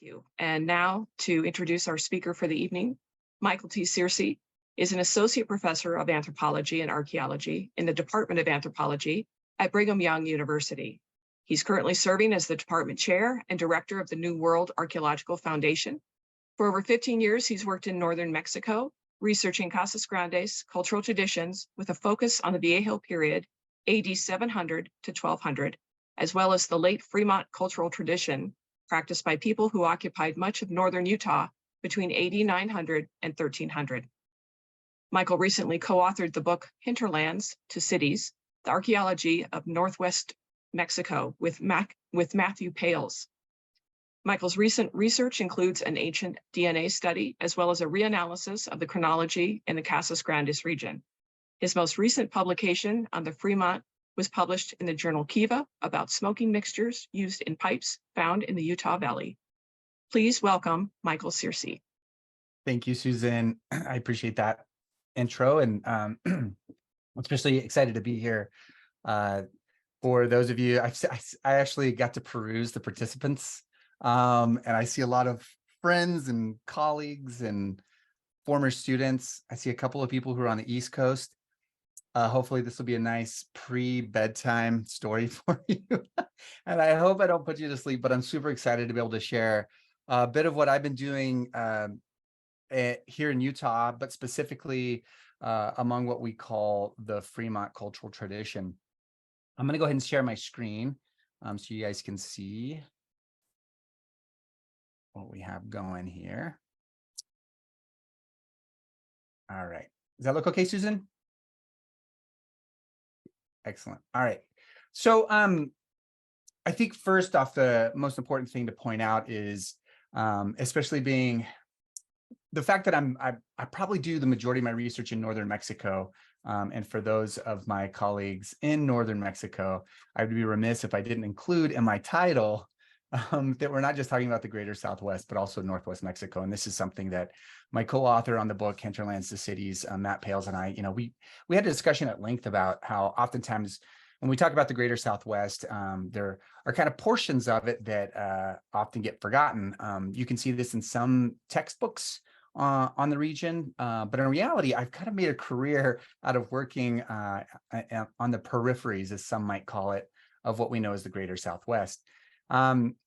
Thank you. And now to introduce our speaker for the evening, Michael T. Searcy is an associate professor of anthropology and archaeology in the Department of Anthropology at Brigham Young University. He's currently serving as the department chair and director of the new World Archaeological Foundation. For over 15 years, he's worked in northern Mexico, researching Casas Grandes cultural traditions with a focus on the Viejo Period, AD 700 to 1200, as well as the Late Fremont cultural tradition practiced by people who occupied much of northern Utah between AD 900 and 1300. Michael recently co-authored the book Hinterlands to Cities, the Archaeology of Northwest Mexico with Matthew Pailes. Michael's recent research includes an ancient DNA study, as well as a reanalysis of the chronology in the Casas Grandes region. His most recent publication on the Freemont was published in the journal KIVA about smoking mixtures used in pipes found in the Utah Valley. Please welcome Michael Searcy. Thank you, Susan. I appreciate that intro, and I'm especially excited to be here. For those of you, I actually got to peruse the participants, and I see a lot of friends and colleagues and former students. I see a couple of people who are on the East Coast. Hopefully this will be a nice pre-bedtime story for you. And I hope I don't put you to sleep, but I'm super excited to be able to share a bit of what I've been doing here in Utah, but specifically among what we call the Fremont cultural tradition. I'm going to go ahead and share my screen so you guys can see what we have going here. All right. Does that look okay, Susan? Excellent. All right. So I think first off, the most important thing to point out is, especially being the fact that I probably do the majority of my research in northern Mexico. And for those of my colleagues in northern Mexico, I would be remiss if I didn't include in my title that we're not just talking about the greater Southwest, but also Northwest Mexico. And this is something that my co-author on the book, Hinterlands to Cities, Matt Pailes, and I, we had a discussion at length about how oftentimes when we talk about the greater Southwest, there are kind of portions of it that often get forgotten. You can see this in some textbooks on the region, but in reality, I've kind of made a career out of working on the peripheries, as some might call it, of what we know as the greater Southwest.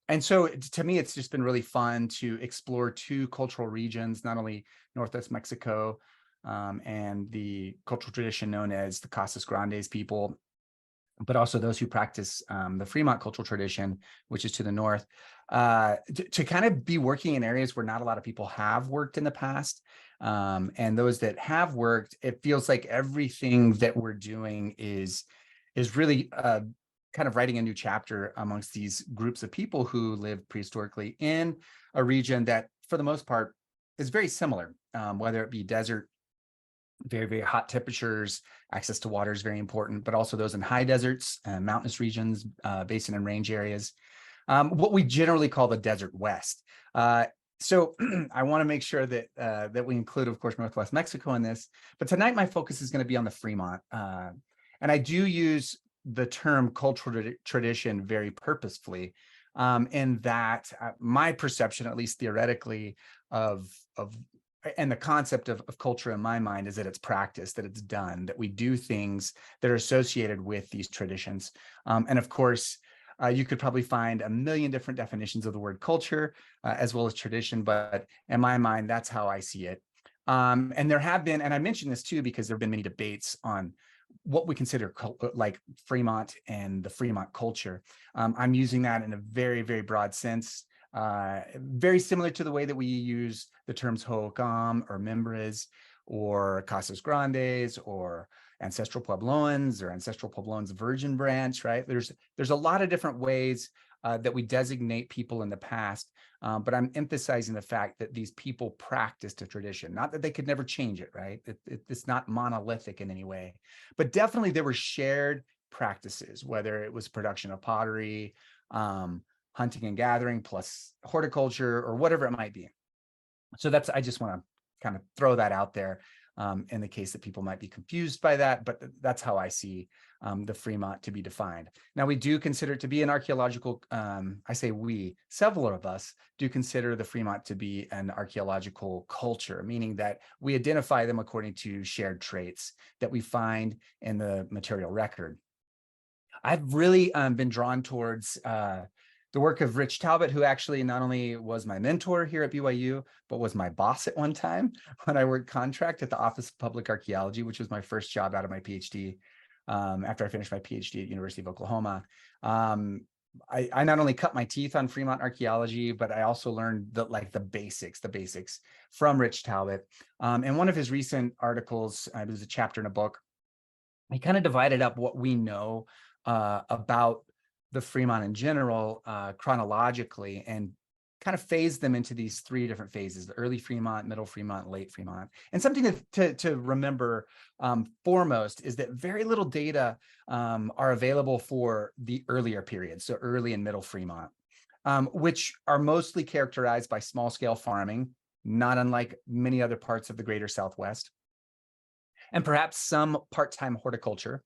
And so to me, it's just been really fun to explore two cultural regions, not only Northwest Mexico and the cultural tradition known as the Casas Grandes people, but also those who practice the Fremont cultural tradition, which is to the north, to kind of be working in areas where not a lot of people have worked in the past. And those that have worked, it feels like everything that we're doing is really kind of writing a new chapter amongst these groups of people who lived prehistorically in a region that, for the most part, is very similar, whether it be desert, very, very hot temperatures, access to water is very important, but also those in high deserts, mountainous regions, basin and range areas, what we generally call the Desert West. So I want to make sure that that we include, of course, Northwest Mexico in this, but tonight my focus is going to be on the Fremont. And I do use the term cultural tradition very purposefully, in that my perception, at least theoretically, and the concept of culture in my mind is that it's practiced, that it's done, that we do things that are associated with these traditions. And of course, you could probably find a million different definitions of the word culture as well as tradition, but in my mind, that's how I see it. And there have been, and I mentioned this too, because there have been many debates on what we consider like Fremont and the Fremont culture. I'm using that in a very, very broad sense, very similar to the way that we use the terms Hohokam or Mimbres or Casas Grandes or Ancestral Puebloans or Ancestral Puebloans Virgin Branch, right? There's a lot of different ways that we designate people in the past, but I'm emphasizing the fact that these people practiced a tradition, not that they could never change it, right? It's not monolithic in any way, but definitely there were shared practices, whether it was production of pottery, hunting and gathering, plus horticulture, or whatever it might be. So I just want to kind of throw that out there in the case that people might be confused by that, but that's how I see the Fremont to be defined. Now, we do consider it to be an archaeological, I say we, several of us do consider the Fremont to be an archaeological culture, meaning that we identify them according to shared traits that we find in the material record. I've really been drawn towards the work of Rich Talbot, who actually not only was my mentor here at BYU, but was my boss at one time when I worked contract at the Office of Public Archaeology, which was my first job out of my PhD after I finished my PhD at University of Oklahoma. I not only cut my teeth on Fremont archaeology, but I also learned the basics from Rich Talbot. And one of his recent articles, it was a chapter in a book, he kind of divided up what we know about the Fremont in general chronologically, and kind of phased them into these three different phases: the early Fremont, middle Fremont, late Fremont. And something to remember foremost is that very little data are available for the earlier periods, so early and middle Fremont, which are mostly characterized by small-scale farming, not unlike many other parts of the greater Southwest, and perhaps some part-time horticulture,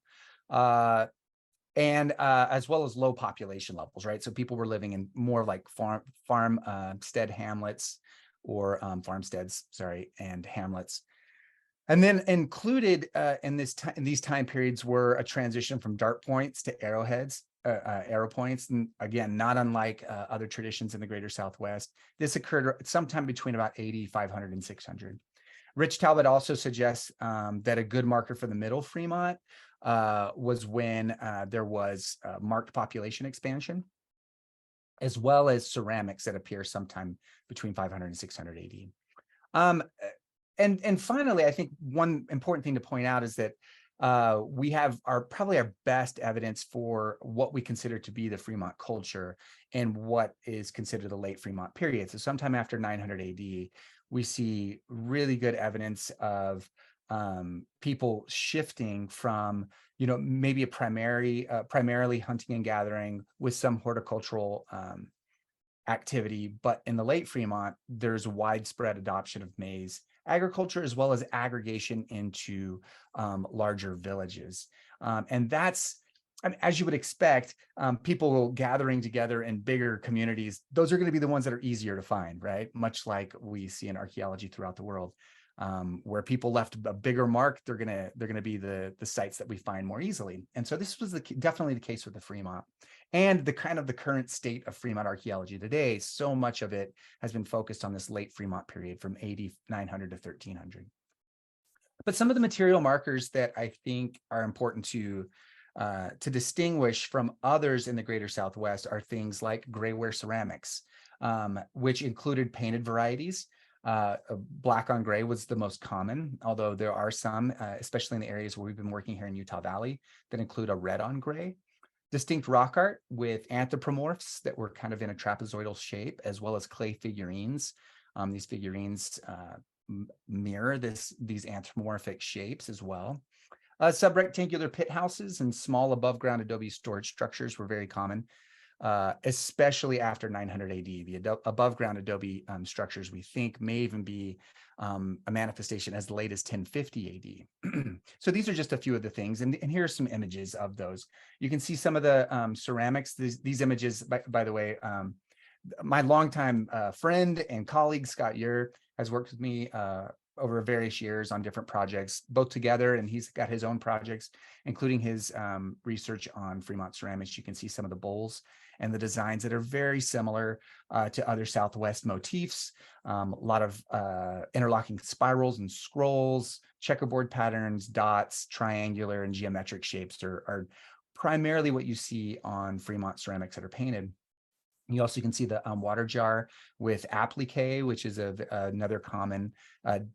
and as well as low population levels, right? So people were living in more like farmstead hamlets, or farmsteads, sorry, and hamlets. And then included in these time periods were a transition from dart points to arrowheads, arrow points, and again, not unlike other traditions in the greater Southwest. This occurred sometime between about 500 and 600. Rich Talbot also suggests that a good marker for the middle Fremont was when there was marked population expansion, as well as ceramics that appear sometime between 500 and 600 AD. And finally, I think one important thing to point out is that we have probably our best evidence for what we consider to be the Fremont culture and what is considered the late Fremont period. So sometime after 900 AD, we see really good evidence of people shifting from, maybe primarily hunting and gathering with some horticultural activity. But in the late Fremont, there's widespread adoption of maize agriculture, as well as aggregation into larger villages. And that's, as you would expect, people gathering together in bigger communities, those are going to be the ones that are easier to find, right? Much like we see in archaeology throughout the world. Where people left a bigger mark, they're gonna be the sites that we find more easily. And so this was definitely the case with the Fremont, and the current state of Fremont archaeology today. So much of it has been focused on this late Fremont period from 900 to 1300. But some of the material markers that I think are important to distinguish from others in the greater Southwest are things like grayware ceramics, which included painted varieties. Black on gray was the most common, although there are some, especially in the areas where we've been working here in Utah Valley, that include a red on gray. Distinct rock art with anthropomorphs that were kind of in a trapezoidal shape, as well as clay figurines. These figurines mirror these anthropomorphic shapes as well. Subrectangular pit houses and small above ground adobe storage structures were very common. Especially after 900 AD. The above ground adobe structures, we think, may even be a manifestation as late as 1050 AD. So these are just a few of the things. And here are some images of those. You can see some of the ceramics. These images, by the way, my longtime friend and colleague, Scott Ure, has worked with me over various years on different projects, both together, and he's got his own projects, including his research on Fremont ceramics. You can see some of the bowls and the designs that are very similar to other Southwest motifs. A lot of interlocking spirals and scrolls, checkerboard patterns, dots, triangular and geometric shapes are primarily what you see on Fremont ceramics that are painted. You also can see the water jar with applique, which is another common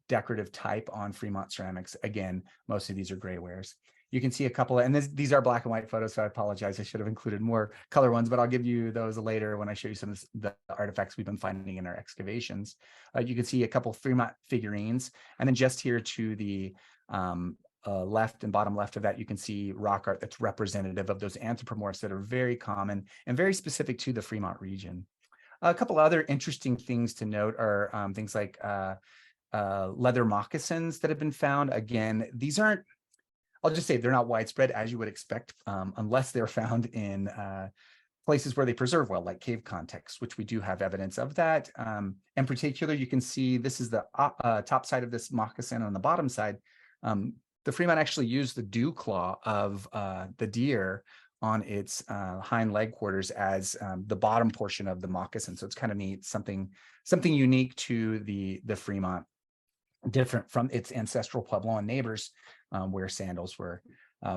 decorative type on Fremont ceramics. Again, most of these are graywares. You can see a couple, and these are black and white photos, so I apologize. I should have included more color ones, but I'll give you those later when I show you some of the artifacts we've been finding in our excavations. You can see a couple Fremont figurines, and then just here to the left and bottom left of that, you can see rock art that's representative of those anthropomorphs that are very common and very specific to the Fremont region. A couple other interesting things to note are things like leather moccasins that have been found. Again, these aren't I'll just say they're not widespread as you would expect, unless they're found in places where they preserve well, like cave contexts, which we do have evidence of that. In particular, you can see this is the top side of this moccasin. On the bottom side, the Fremont actually used the dew claw of the deer on its hind leg quarters as the bottom portion of the moccasin. So it's kind of neat, something unique to the Fremont, different from its ancestral Puebloan neighbors, where sandals were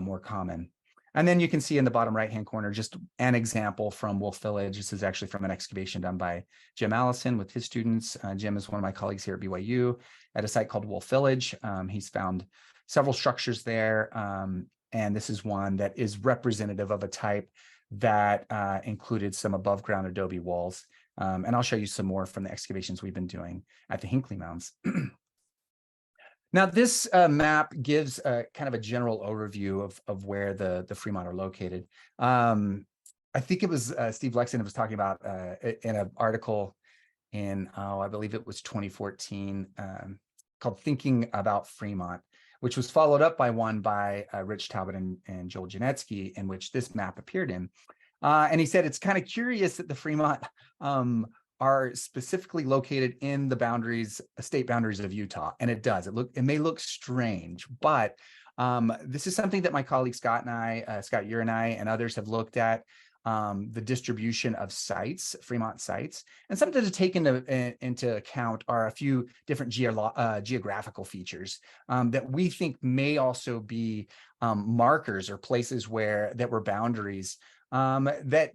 more common. And then you can see in the bottom right-hand corner, just an example from Wolf Village. This is actually from an excavation done by Jim Allison with his students. Jim is one of my colleagues here at BYU at a site called Wolf Village. He's found several structures there. And this is one that is representative of a type that included some above ground adobe walls. And I'll show you some more from the excavations we've been doing at the Hinckley Mounds. Now, this map gives kind of a general overview of where the Fremont are located. I think it was Steve Lexington was talking about in an article in, I believe it was 2014, called Thinking About Fremont, which was followed up by one by Rich Talbot and Joel Janetsky, in which this map appeared in. And he said it's kind of curious that the Fremont are specifically located in the state boundaries of Utah. And it does. It may look strange, but this is something that my colleague Scott and I, Scott Ure and I, and others have looked at, the distribution of sites, Fremont sites. And something to take into account are a few different geographical features that we think may also be markers or places that were boundaries that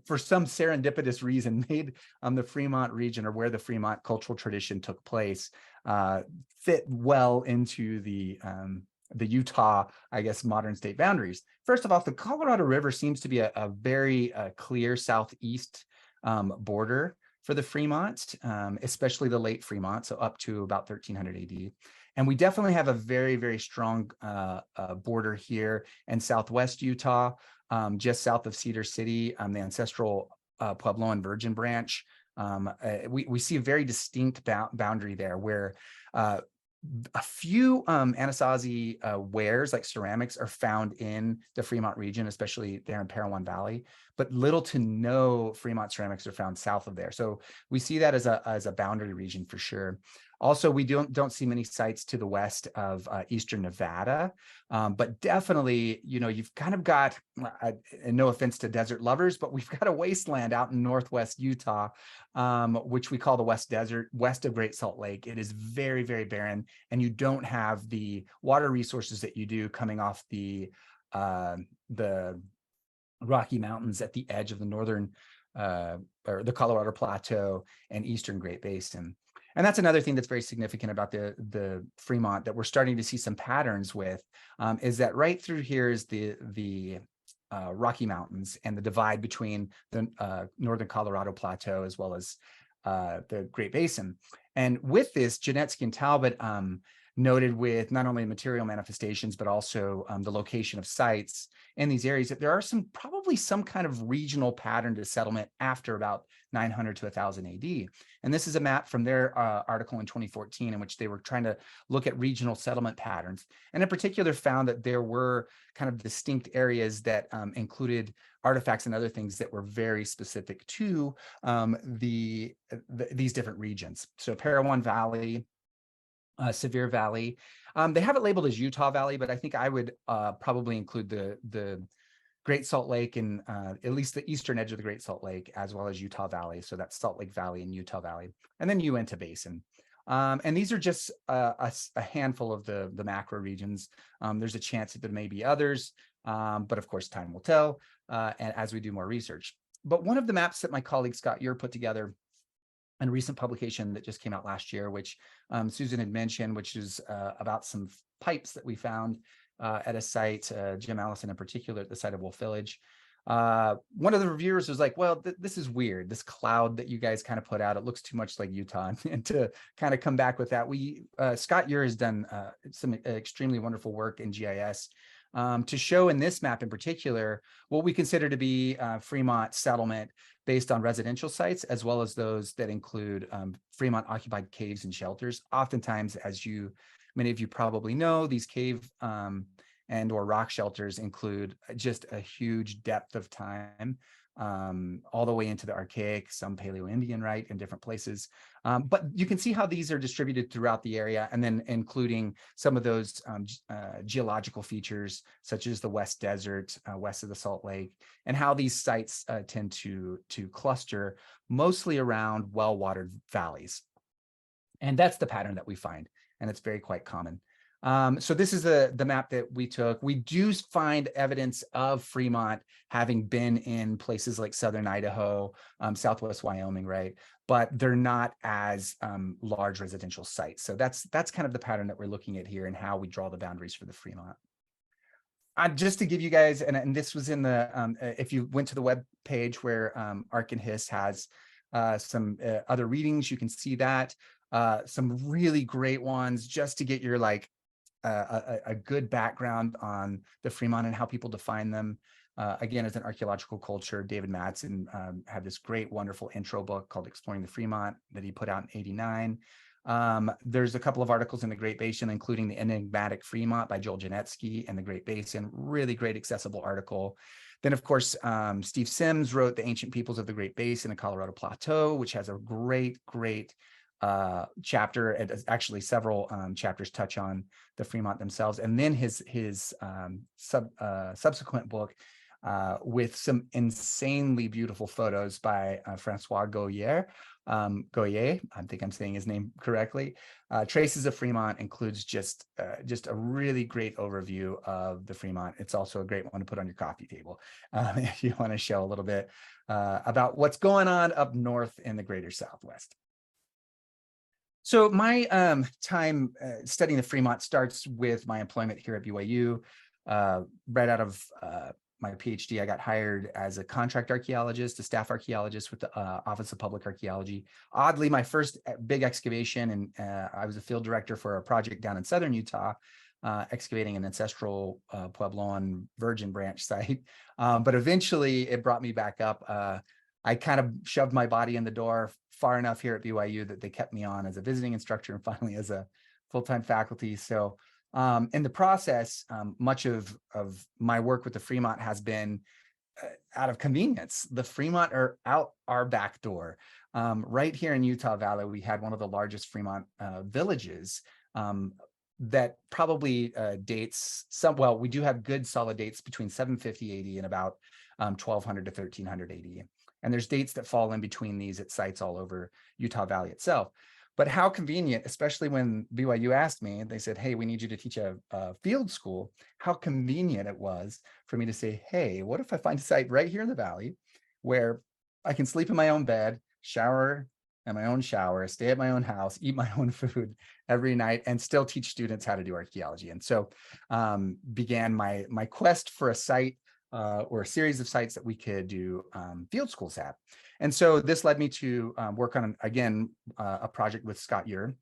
for some serendipitous reason made the Fremont region, or where the Fremont cultural tradition took place, fit well into the Utah, I guess, modern state boundaries. First of all, the Colorado River seems to be a very clear southeast border for the Fremont, especially the Late Fremont, so up to about 1300 AD. And we definitely have a very, very strong border here in southwest Utah, just south of Cedar City, the ancestral Puebloan Virgin Branch. We see a very distinct boundary there, where a few Anasazi wares, like ceramics, are found in the Fremont region, especially there in Parowan Valley, but little to no Fremont ceramics are found south of there. So we see that as a boundary region for sure. Also, we don't see many sites to the west of eastern Nevada, but definitely, you've kind of got, and no offense to desert lovers, but we've got a wasteland out in northwest Utah, which we call the West Desert, west of Great Salt Lake. It is very, very barren, and you don't have the water resources that you do coming off the Rocky Mountains at the edge of the northern or the Colorado Plateau and eastern Great Basin. And that's another thing that's very significant about the Fremont that we're starting to see some patterns with, is that right through here is the Rocky Mountains and the divide between the northern Colorado Plateau as well as the Great Basin. And with this, Janetsky and Talbot noted with not only material manifestations, but also the location of sites in these areas, that there are probably some kind of regional pattern to settlement after about 900 to 1000 AD. And this is a map from their article in 2014, in which they were trying to look at regional settlement patterns, and in particular found that there were kind of distinct areas that included artifacts and other things that were very specific to these different regions. So Parowan Valley, Sevier Valley. They have it labeled as Utah Valley, but I think I would probably include the Great Salt Lake and at least the eastern edge of the Great Salt Lake, as well as Utah Valley. So that's Salt Lake Valley and Utah Valley, and then Uinta Basin. And these are just a handful of the macro regions. There's a chance that there may be others, but of course, time will tell and as we do more research. But one of the maps that my colleague Scott Ure put together in a recent publication that just came out last year, which Susan had mentioned, which is about some pipes that we found at a site, Jim Allison in particular, at the site of Wolf Village. One of the reviewers was like, well, this is weird. This cloud that you guys kind of put out, it looks too much like Utah. And to kind of come back with that, Scott Ure has done some extremely wonderful work in GIS to show in this map in particular what we consider to be Fremont settlement based on residential sites, as well as those that include Fremont occupied caves and shelters. Oftentimes, as you many of you probably know, these cave and or rock shelters include just a huge depth of time, all the way into the Archaic, some Paleo-Indian, right, in different places. But you can see how these are distributed throughout the area, and then including some of those geological features, such as the West Desert, west of the Salt Lake, and how these sites tend to cluster mostly around well-watered valleys. And that's the pattern that we find, and it's very quite common. So this is the map that we took. We do find evidence of Fremont having been in places like southern Idaho, southwest Wyoming, right? But they're not as large residential sites. So that's kind of the pattern that we're looking at here and how we draw the boundaries for the Fremont. Just to give you guys, and this was in the, if you went to the web page where Arch and His has some other readings, you can see that. Some really great ones just to get your like a good background on the Fremont and how people define them. Again, as an archaeological culture, David Madsen had this great, wonderful intro book called Exploring the Fremont that he put out in '89. There's a couple of articles in the Great Basin, including The Enigmatic Fremont by Joel Janetsky and the Great Basin, really great accessible article. Then, of course, Steve Sims wrote The Ancient Peoples of the Great Basin and Colorado Plateau, which has a great chapter. And actually several chapters touch on the Fremont themselves. And then his subsequent book with some insanely beautiful photos by Francois Goyer. I think I'm saying his name correctly. Traces of Fremont includes just a really great overview of the Fremont. It's also a great one to put on your coffee table if you want to show a little bit about what's going on up north in the greater Southwest. So my time studying the Fremont starts with my employment here at BYU. Right out of my PhD, I got hired as a contract archaeologist, a staff archaeologist with the Office of Public Archaeology. Oddly, my first big excavation, and I was a field director for a project down in southern Utah, excavating an ancestral Puebloan Virgin Branch site. But eventually it brought me back up. I kind of shoved my body in the door far enough here at BYU that they kept me on as a visiting instructor and finally as a full-time faculty. So in the process, much of my work with the Fremont has been out of convenience. The Fremont are out our back door. Right here in Utah Valley, we had one of the largest Fremont villages that probably dates well, we do have good solid dates between 750 AD and about 1200 to 1300 AD. And there's dates that fall in between these at sites all over Utah Valley itself. But how convenient, especially when BYU asked me, they said, hey, we need you to teach a field school, how convenient it was for me to say, hey, what if I find a site right here in the valley where I can sleep in my own bed, shower in my own shower, stay at my own house, eat my own food every night, and still teach students how to do archaeology. And so began my quest for a site or a series of sites that we could do field schools at. And so this led me to work on, again, a project with Scott Ure,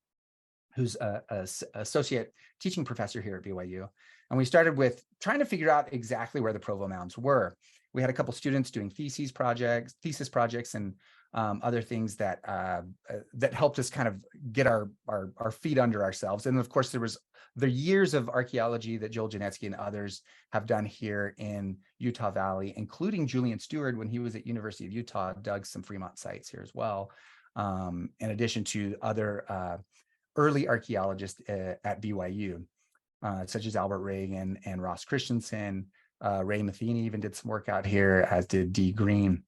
who's an associate teaching professor here at BYU. And we started with trying to figure out exactly where the Provo Mounds were. We had a couple students doing thesis projects, and other things that that helped us kind of get our feet under ourselves. And of course, there was the years of archaeology that Joel Janetsky and others have done here in Utah Valley, including Julian Stewart when he was at University of Utah, dug some Fremont sites here as well, in addition to other early archaeologists at BYU, such as Albert Reagan and Ross Christensen. Ray Matheny even did some work out here, as did Dee Green.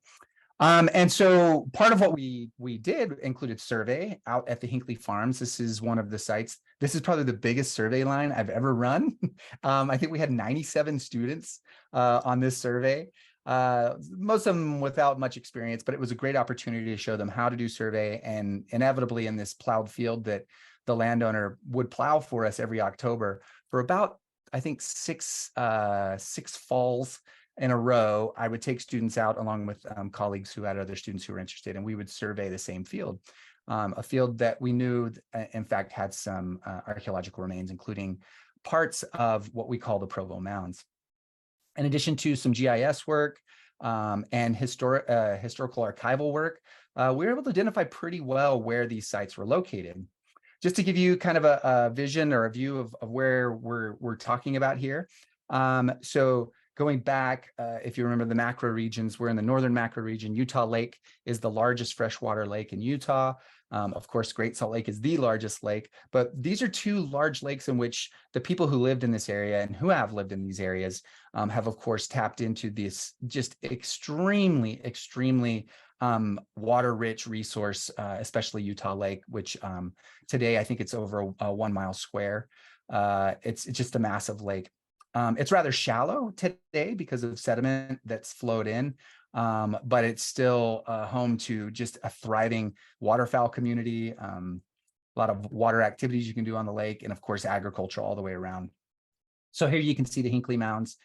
And so part of what we did included survey out at the Hinckley Farms. This is one of the sites. This is probably the biggest survey line I've ever run. I think we had 97 students on this survey, most of them without much experience, but it was a great opportunity to show them how to do survey. And inevitably in this plowed field that the landowner would plow for us every October for about, I think, six falls in a row, I would take students out along with colleagues who had other students who were interested, and we would survey the same field, a field that we knew, in fact, had some archaeological remains, including parts of what we call the Provo Mounds. In addition to some GIS work and historical archival work, we were able to identify pretty well where these sites were located. just to give you kind of a vision or a view of where we're talking about here. So going back, if you remember the macro regions, we're in the northern macro region. Utah Lake is the largest freshwater lake in Utah. Of course, Great Salt Lake is the largest lake, but these are two large lakes in which the people who lived in this area and who have lived in these areas have, of course, tapped into this just extremely water-rich resource, especially Utah Lake, which today I think it's over 1 mile square. It's just a massive lake. It's rather shallow today because of sediment that's flowed in, but it's still home to just a thriving waterfowl community, a lot of water activities you can do on the lake, and of course, agriculture all the way around. So here you can see the Hinckley Mounds,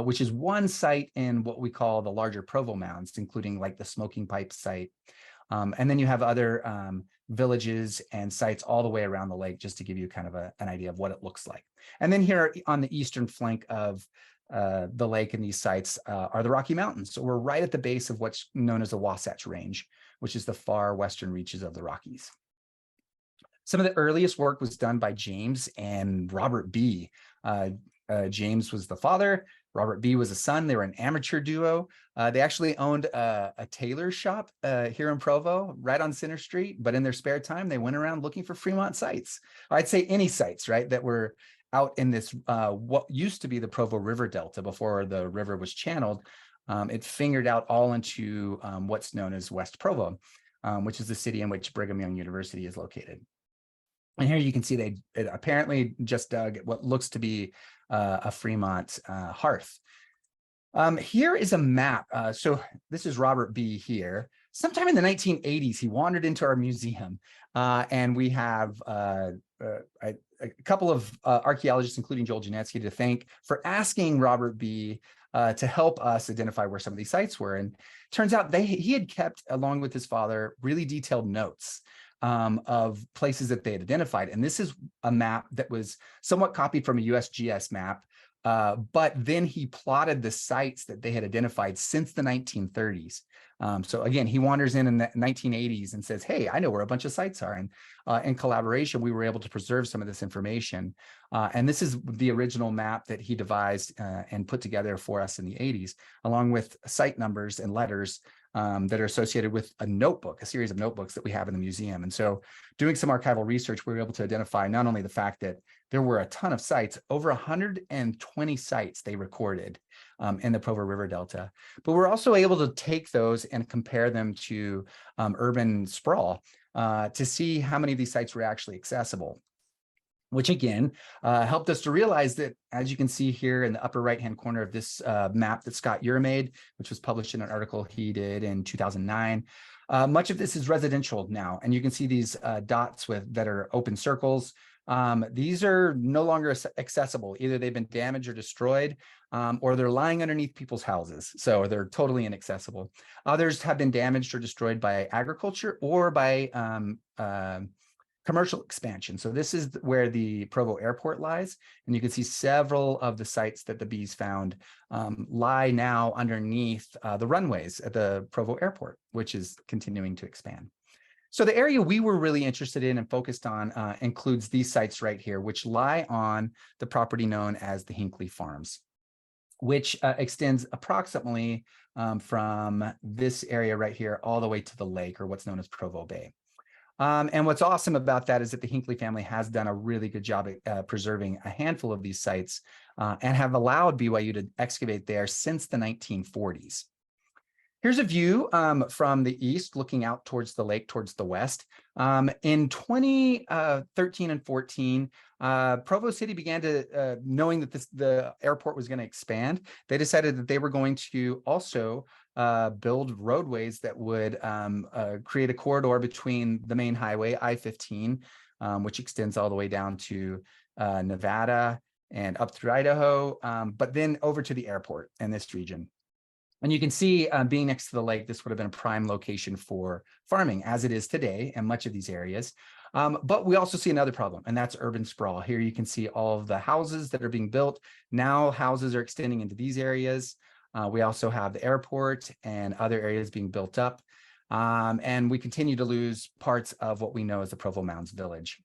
which is one site in what we call the larger Provo Mounds, including like the Smoking Pipe site. And then you have other villages and sites all the way around the lake, just to give you kind of an idea of what it looks like. And then here on the eastern flank of the lake and these sites are the Rocky Mountains. So we're right at the base of what's known as the Wasatch Range, which is the far western reaches of the Rockies. Some of the earliest work was done by James and Robert B. James was the father. Robert B. was a son. They were an amateur duo. They actually owned a tailor shop here in Provo, right on Center Street. But in their spare time, they went around looking for Fremont sites. Or I'd say any sites, right, that were out in this, what used to be the Provo River Delta before the river was channeled. It fingered out all into what's known as West Provo, which is the city in which Brigham Young University is located. And here you can see they apparently just dug what looks to be a Fremont hearth. Here is a map. So this is Robert B. here. Sometime in the 1980s, he wandered into our museum, and we have a couple of archaeologists, including Joel Janetsky, to thank for asking Robert B. To help us identify where some of these sites were. And it turns out he had kept, along with his father, really detailed notes of places that they had identified. And this is a map that was somewhat copied from a USGS map, but then he plotted the sites that they had identified since the 1930s. So again, he wanders in the 1980s and says, hey, I know where a bunch of sites are. And in collaboration, we were able to preserve some of this information. And this is the original map that he devised and put together for us in the 80s, along with site numbers and letters that are associated with a notebook, a series of notebooks that we have in the museum. And so doing some archival research, we were able to identify not only the fact that there were a ton of sites, over 120 sites they recorded in the Provo River Delta, but we're also able to take those and compare them to urban sprawl to see how many of these sites were actually accessible, which again helped us to realize that, as you can see here in the upper right-hand corner of this map that Scott Ure made, which was published in an article he did in 2009, much of this is residential now. And you can see these dots that are open circles. These are no longer accessible. Either they've been damaged or destroyed, or they're lying underneath people's houses. So they're totally inaccessible. Others have been damaged or destroyed by agriculture or by commercial expansion. So this is where the Provo Airport lies. And you can see several of the sites that the bees found lie now underneath the runways at the Provo Airport, which is continuing to expand. So the area we were really interested in and focused on includes these sites right here, which lie on the property known as the Hinckley Farms, which extends approximately from this area right here all the way to the lake, or what's known as Provo Bay. And what's awesome about that is that the Hinckley family has done a really good job at preserving a handful of these sites and have allowed BYU to excavate there since the 1940s. Here's a view from the east looking out towards the lake, towards the west. In 2013 and 14, Provo City began to, knowing that the airport was going to expand, they decided that they were going to also build roadways that would create a corridor between the main highway, I-15, which extends all the way down to Nevada and up through Idaho, but then over to the airport in this region. And you can see being next to the lake, this would have been a prime location for farming, as it is today in much of these areas. But we also see another problem, and that's urban sprawl. Here you can see all of the houses that are being built. Now houses are extending into these areas. We also have the airport and other areas being built up. And we continue to lose parts of what we know as the Provo Mounds village.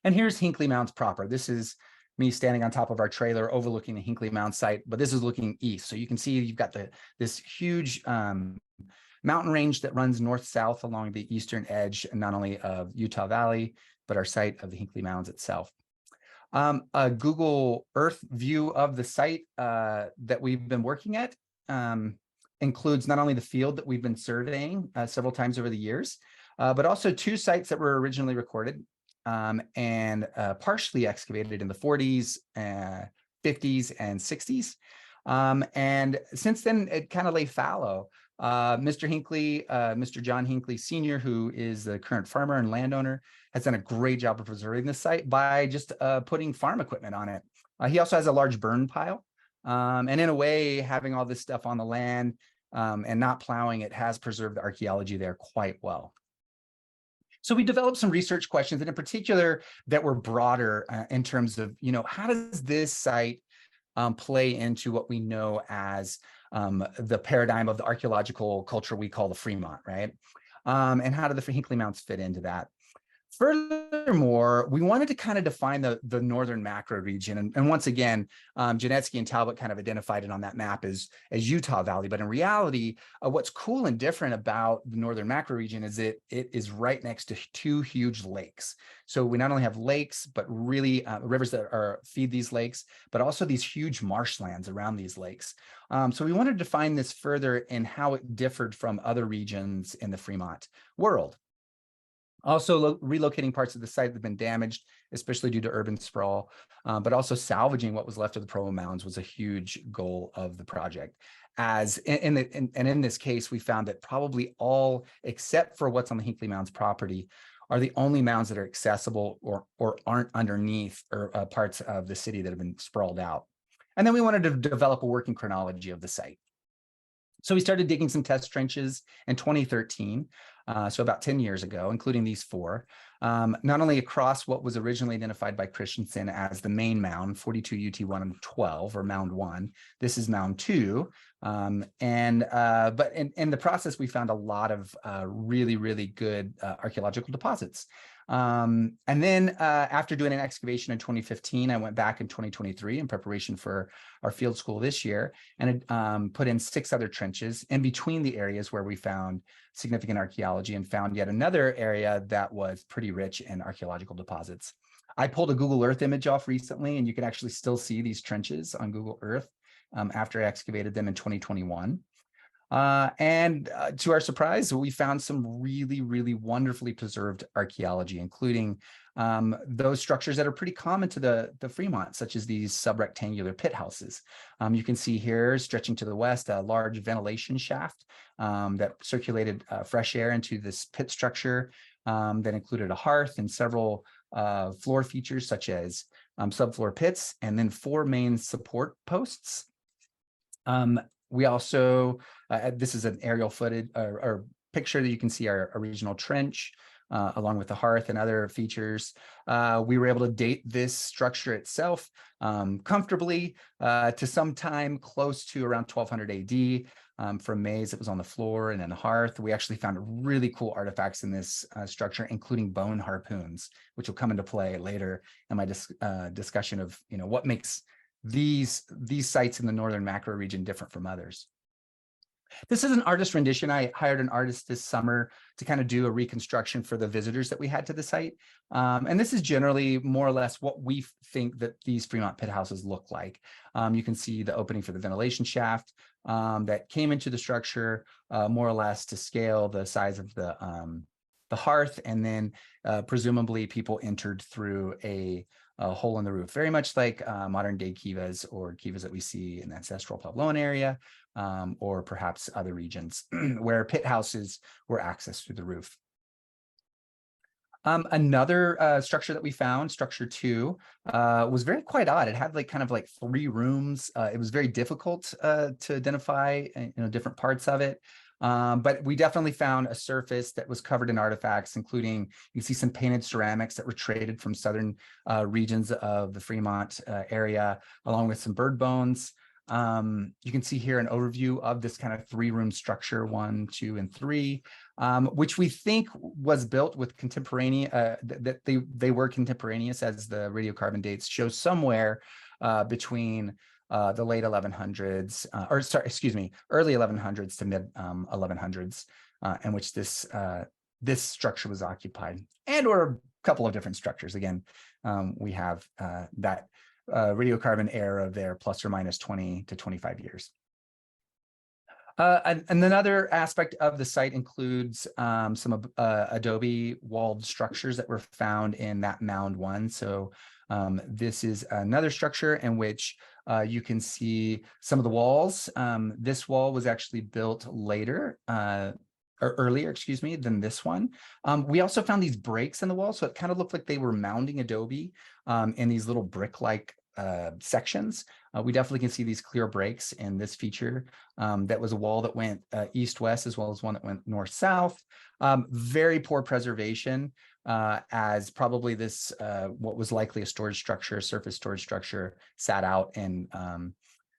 And here's Hinckley Mounds proper. This is me standing on top of our trailer overlooking the Hinckley Mounds site, but this is looking east. So you can see you've got this huge mountain range that runs north-south along the eastern edge, not only of Utah Valley, but our site of the Hinckley Mounds itself. A Google Earth view of the site that we've been working at includes not only the field that we've been surveying several times over the years, but also 2 sites that were originally recorded and partially excavated in the 40s, 50s, and 60s. And since then, it kind of lay fallow. Mr. Hinckley, Mr. John Hinckley Sr., who is the current farmer and landowner, has done a great job of preserving the site by just putting farm equipment on it. He also has a large burn pile. And in a way, having all this stuff on the land and not plowing it has preserved the archaeology there quite well. So we developed some research questions, and in particular that were broader in terms of, how does this site play into what we know as the paradigm of the archaeological culture we call the Fremont, right? And how do the Hinckley Mounds fit into that? Furthermore, we wanted to kind of define the northern macro region. And once again, Janetsky and Talbot kind of identified it on that map as Utah Valley. But in reality, what's cool and different about the northern macro region is it is right next to 2 huge lakes. So we not only have lakes, but really rivers that feed these lakes, but also these huge marshlands around these lakes. So we wanted to define this further in how it differed from other regions in the Fremont world. Also relocating parts of the site that have been damaged, especially due to urban sprawl, but also salvaging what was left of the Provo Mounds was a huge goal of the project. As in this case, we found that probably all, except for what's on the Hinckley Mounds property, are the only mounds that are accessible or aren't underneath or parts of the city that have been sprawled out. And then we wanted to develop a working chronology of the site. So we started digging some test trenches in 2013, so about 10 years ago, including these 4, not only across what was originally identified by Christensen as the main mound, 42 UT 112, or Mound 1. This is Mound 2. But in the process, we found a lot of really, really good archaeological deposits. And then after doing an excavation in 2015, I went back in 2023 in preparation for our field school this year and put in 6 other trenches in between the areas where we found significant archaeology, and found yet another area that was pretty rich in archaeological deposits. I pulled a Google Earth image off recently, and you can actually still see these trenches on Google Earth after I excavated them in 2021. And to our surprise, we found some really, really wonderfully preserved archaeology, including those structures that are pretty common to the Fremont, such as these subrectangular pit houses. You can see here, stretching to the west, a large ventilation shaft that circulated fresh air into this pit structure that included a hearth and several floor features, such as subfloor pits, and then 4 main support posts. We also, this is an aerial footage or picture that you can see our original trench, along with the hearth and other features. We were able to date this structure itself comfortably to sometime close to around 1200 AD. From maize that was on the floor and then the hearth. We actually found really cool artifacts in this structure, including bone harpoons, which will come into play later in my discussion of what makes these sites in the northern macro region different from others. This is an artist rendition. I hired an artist this summer to kind of do a reconstruction for the visitors that we had to the site. And this is generally more or less what we think that these Fremont pit houses look like. You can see the opening for the ventilation shaft that came into the structure more or less to scale the size of the hearth, and then presumably people entered through a hole in the roof, very much like modern day kivas or kivas that we see in the ancestral Puebloan area, or perhaps other regions where pit houses were accessed through the roof. Another structure that we found, structure 2, was very quite odd. It had kind of 3 rooms. It was very difficult to identify different parts of it. But we definitely found a surface that was covered in artifacts, including you see some painted ceramics that were traded from southern regions of the Fremont area, along with some bird bones. You can see here an overview of this kind of 3-room structure, 1, 2, and 3, which we think was built with contemporaneous, that they were contemporaneous, as the radiocarbon dates show somewhere between the late 1100s, or sorry, excuse me, early 1100s to mid 1100s, in which this structure was occupied, and or a couple of different structures. Again, we have that radiocarbon era there, plus or minus 20 to 25 years. And another aspect of the site includes some adobe walled structures that were found in that mound 1. So this is another structure in which you can see some of the walls. This wall was actually built later, or earlier, excuse me, than this one. We also found these breaks in the wall, so it kind of looked like they were mounding adobe in these little brick-like sections. We definitely can see these clear breaks in this feature. That was a wall that went east-west, as well as one that went north-south. Very poor preservation, as probably this, what was likely a storage structure, surface storage structure, sat out and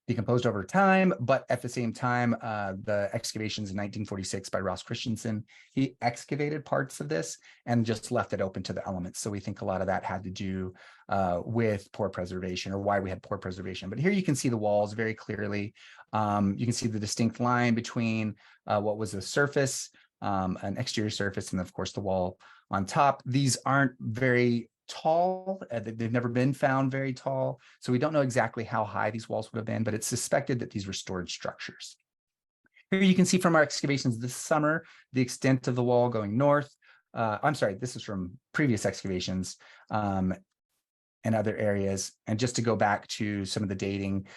decomposed over time. But at the same time, the excavations in 1946 by Ross Christensen, he excavated parts of this and just left it open to the elements. So we think a lot of that had to do with poor preservation, or why we had poor preservation. But here you can see the walls very clearly. You can see the distinct line between what was a surface, an exterior surface, and of course the wall on top. These aren't very tall. They've never been found very tall. So we don't know exactly how high these walls would have been, but it's suspected that these were storage structures. Here you can see from our excavations this summer, the extent of the wall going north. I'm sorry, this is from previous excavations and other areas. And just to go back to some of the dating,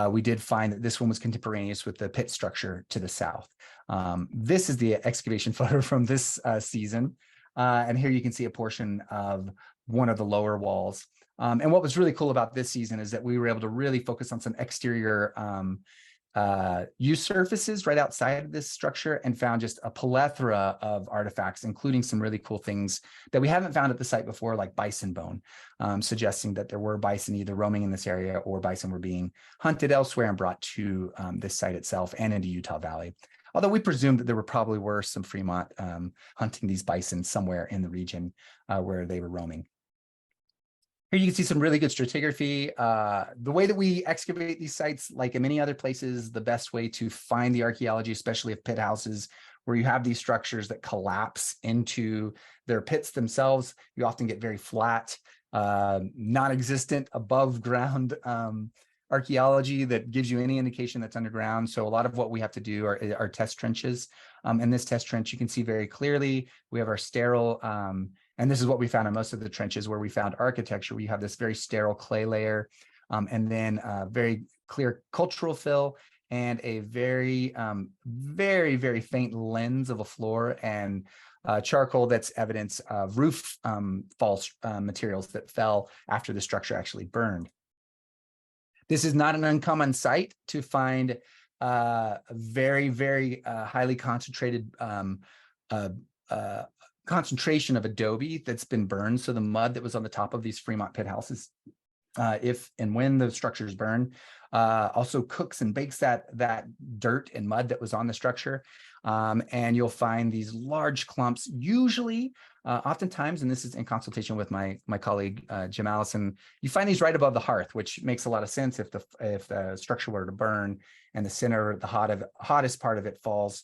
we did find that this one was contemporaneous with the pit structure to the south. This is the excavation photo from this season. And here you can see a portion of one of the lower walls. And what was really cool about this season is that we were able to really focus on some exterior use surfaces right outside of this structure, and found just a plethora of artifacts, including some really cool things that we haven't found at the site before, like bison bone, suggesting that there were bison either roaming in this area or bison were being hunted elsewhere and brought to this site itself and into Utah Valley. Although we presume that there probably were some Fremont hunting these bison somewhere in the region where they were roaming. Here you can see some really good stratigraphy. The way that we excavate these sites, like in many other places, the best way to find the archaeology, especially of pit houses, where you have these structures that collapse into their pits themselves, you often get very flat, non-existent above ground archaeology that gives you any indication that's underground. So a lot of what we have to do are test trenches. In this test trench, you can see very clearly, we have our sterile, and this is what we found in most of the trenches where we found architecture. We have this very sterile clay layer, and then very clear cultural fill, and a very, very faint lens of a floor, and charcoal that's evidence of roof fall materials that fell after the structure actually burned. This is not an uncommon site to find very highly concentrated concentration of adobe that's been burned. So the mud that was on the top of these Fremont pit houses, if and when the structures burn, also cooks and bakes that dirt and mud that was on the structure. And you'll find these large clumps, usually, oftentimes, and this is in consultation with my colleague, Jim Allison, you find these right above the hearth, which makes a lot of sense if the structure were to burn and the center, the hottest part of it falls,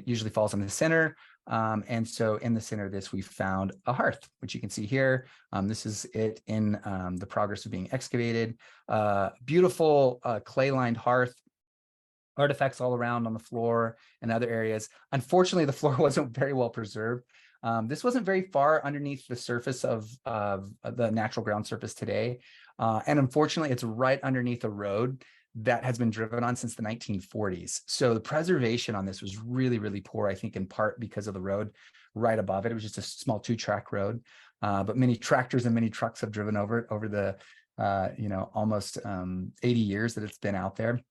usually falls on the center. And so in the center of this, we found a hearth, which you can see here. This is it in the progress of being excavated. Beautiful clay-lined hearth, artifacts all around on the floor and other areas. Unfortunately, the floor wasn't very well preserved. This wasn't very far underneath the surface of the natural ground surface today. And unfortunately, it's right underneath a road that has been driven on since the 1940s. So the preservation on this was really poor, I think in part because of the road right above it. It was just a small 2-track road, but many tractors and many trucks have driven over it over the almost 80 years that it's been out there.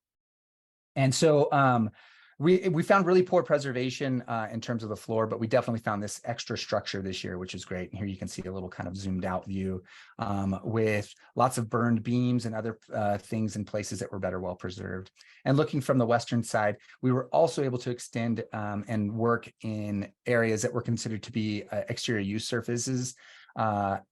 And so We found really poor preservation in terms of the floor, but we definitely found this extra structure this year, which is great. And here you can see a little kind of zoomed out view with lots of burned beams and other things in places that were better well preserved. And looking from the western side, we were also able to extend and work in areas that were considered to be exterior use surfaces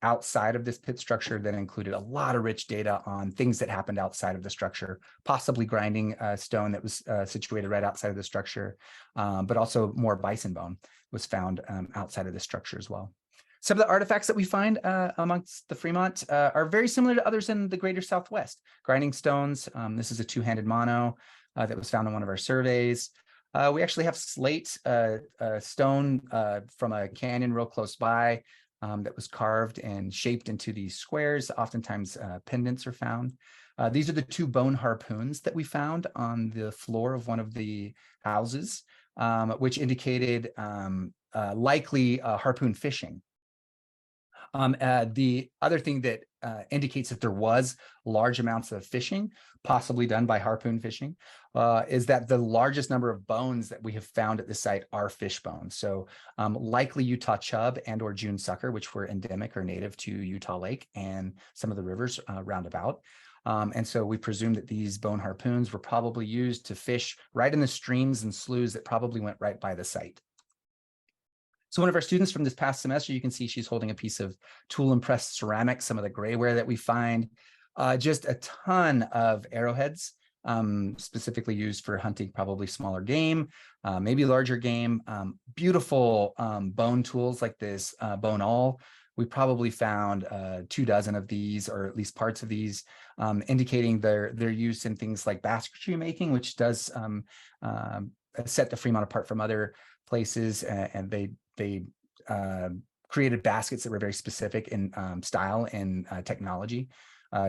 outside of this pit structure that included a lot of rich data on things that happened outside of the structure, possibly grinding stone that was situated right outside of the structure, but also more bison bone was found outside of the structure as well. Some of the artifacts that we find amongst the Fremont are very similar to others in the greater Southwest. Grinding stones, this is a two-handed mono that was found in one of our surveys. We actually have slate stone from a canyon real close by that was carved and shaped into these squares. Oftentimes pendants are found. These are the two bone harpoons that we found on the floor of one of the houses, which indicated likely harpoon fishing. The other thing that indicates that there was large amounts of fishing, possibly done by harpoon fishing, is that the largest number of bones that we have found at the site are fish bones. So likely Utah chub and or June sucker, which were endemic or native to Utah Lake and some of the rivers roundabout. And so we presume that these bone harpoons were probably used to fish right in the streams and sloughs that probably went right by the site. So one of our students from this past semester, you can see she's holding a piece of tool impressed ceramic, some of the grayware that we find, just a ton of arrowheads, specifically used for hunting probably smaller game, maybe larger game, beautiful bone tools like this bone awl. We probably found 24 of these, or at least parts of these, indicating their use in things like basketry making, which does set the Fremont apart from other places, and they created baskets that were very specific in style and technology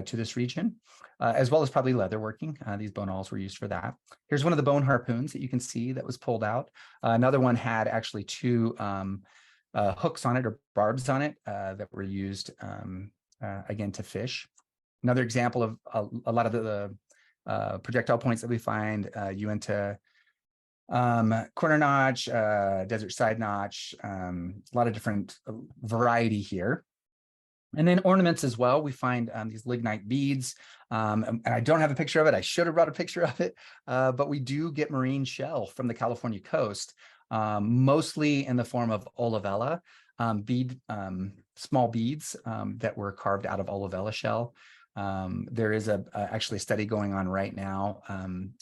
to this region, as well as probably leatherworking. These bone awls were used for that. Here's one of the bone harpoons that you can see that was pulled out. Another one had actually two hooks on it, or barbs on it, that were used again to fish. Another example of a lot of the projectile points that we find, Uinta corner notch, desert side notch, a lot of different variety here. And then ornaments as well. We find these lignite beads, and I don't have a picture of it. I should have brought a picture of it, but we do get marine shell from the California coast, mostly in the form of olivella bead, small beads that were carved out of olivella shell. There is actually a study going on right now.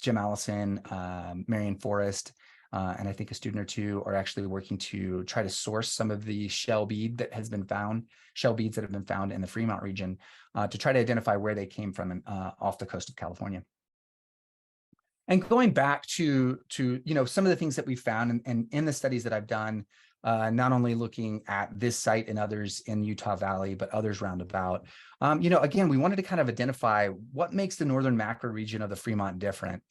Jim Allison, Marion Forrest, and I think a student or two are actually working to try to source some of the shell beads that have been found in the Fremont region, to try to identify where they came from off the coast of California. And going back to some of the things that we found and in the studies that I've done, not only looking at this site and others in Utah Valley, but others roundabout. Again, we wanted to kind of identify what makes the northern macro region of the Fremont different.